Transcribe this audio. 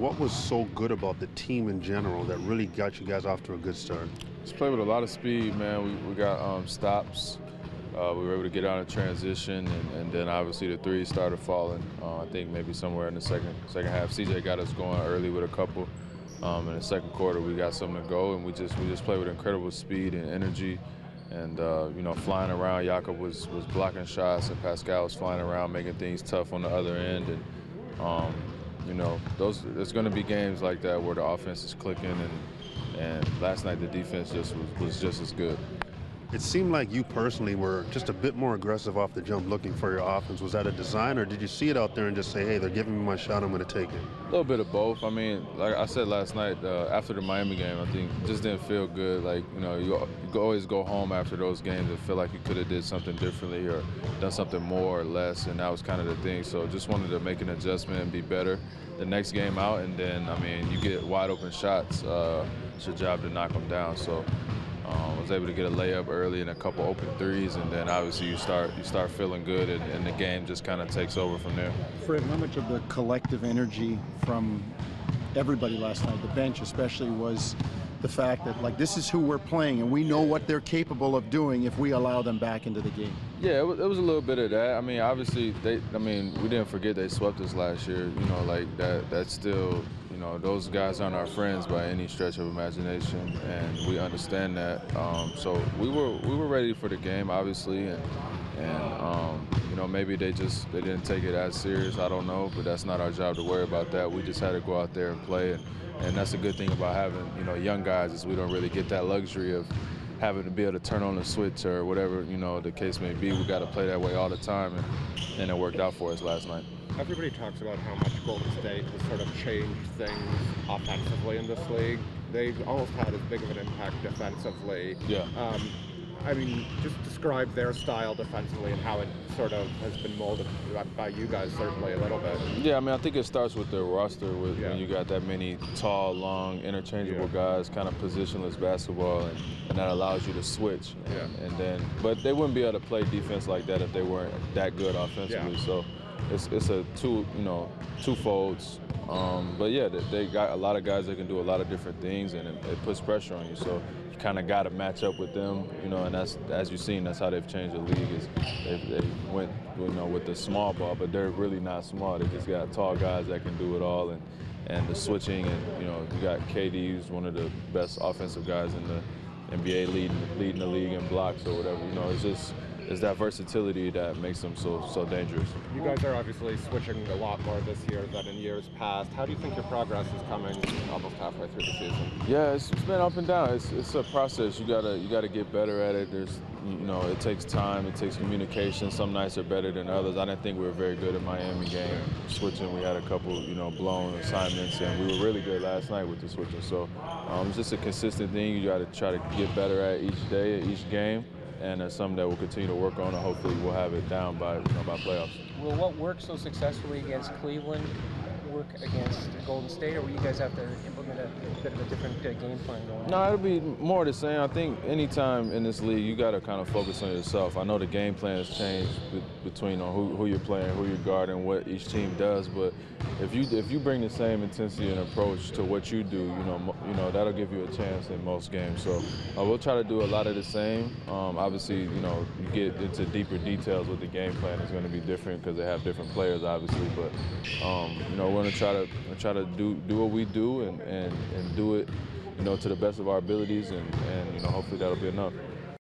What was so good about the team in general that really got you guys off to a good start? Just play with a lot of speed, man. We got stops. We were able to get out in transition, and then obviously the threes started falling. I think maybe somewhere in the second half, CJ got us going early with a couple. In the second quarter, we got something to go, and we just play with incredible speed and energy, and flying around. Jakob was blocking shots, and Pascal was flying around, making things tough on the other end, and there's going to be games like that where the offense is clicking, and last night the defense was just as good. It seemed like you personally were just a bit more aggressive off the jump looking for your offense. Was that a design, or did you see it out there and just say, hey, they're giving me my shot, I'm going to take it? A little bit of both. I mean, like I said last night, after the Miami game, I think it just didn't feel good. Like, you always go home after those games and feel like you could have did something differently or done something more or less, and that was kind of the thing. So just wanted to make an adjustment and be better the next game out, and then, I mean, you get wide open shots. It's your job to knock them down. So I was able to get a layup early and a couple open threes, and then obviously you start feeling good, and the game just kind of takes over from there. Fred, how much of the collective energy from everybody last night, the bench especially, was the fact that, like, this is who we're playing and we know what they're capable of doing if we allow them back into the game? Yeah, it was a little bit of that. I mean, obviously, we didn't forget they swept us last year. Like that's still, those guys aren't our friends by any stretch of imagination, and we understand that. So we were ready for the game, obviously, and maybe they didn't take it as serious. I don't know, but that's not our job to worry about that. We just had to go out there and play, and that's a good thing about having young guys, is we don't really get that luxury of having to be able to turn on the switch or whatever the case may be. We got to play that way all the time, and it worked out for us last night. Everybody talks about how much Golden State has sort of changed things offensively in this league. They've almost had as big of an impact defensively. Yeah. I mean, just describe their style defensively and how it sort of has been molded by you guys, certainly a little bit. Yeah, I mean, I think it starts with the roster, when you got that many tall, long, interchangeable guys, kind of positionless basketball, and that allows you to switch. And then, but they wouldn't be able to play defense like that if they weren't that good offensively. So it's a two folds. But yeah, they got a lot of guys that can do a lot of different things, and it puts pressure on you. So you kind of got to match up with them, and that's, as you've seen, that's how they've changed the league. Is they went, with the small ball, but they're really not small. They just got tall guys that can do it all, and the switching, and you got KD, who's one of the best offensive guys in the NBA, leading the league in blocks or whatever. It's that versatility that makes them so dangerous. You guys are obviously switching a lot more this year than in years past. How do you think your progress is coming almost halfway through the season? Yeah, it's been up and down. It's a process. You gotta get better at it. There's it takes time. It takes communication. Some nights are better than others. I didn't think we were very good at Miami game switching. We had a couple blown assignments, and we were really good last night with the switching. So it's just a consistent thing. You got to try to get better at each day, at each game. And it's something that we'll continue to work on, and hopefully we'll have it down by playoffs. Will what worked so successfully against Cleveland work against Golden State, or will you guys have to implement a bit of a different game plan going on? No, it'll be more the same. I think anytime in this league, you got to kind of focus on yourself. I know the game plan has changed between who you're playing, who you're guarding, what each team does, but if you bring the same intensity and approach to what you do, that'll give you a chance in most games. So we'll try to do a lot of the same. Obviously, you get into deeper details with the game plan. It's going to be different because they have different players, obviously. But we're going to try to do what we do and do it, to the best of our abilities, and hopefully that'll be enough.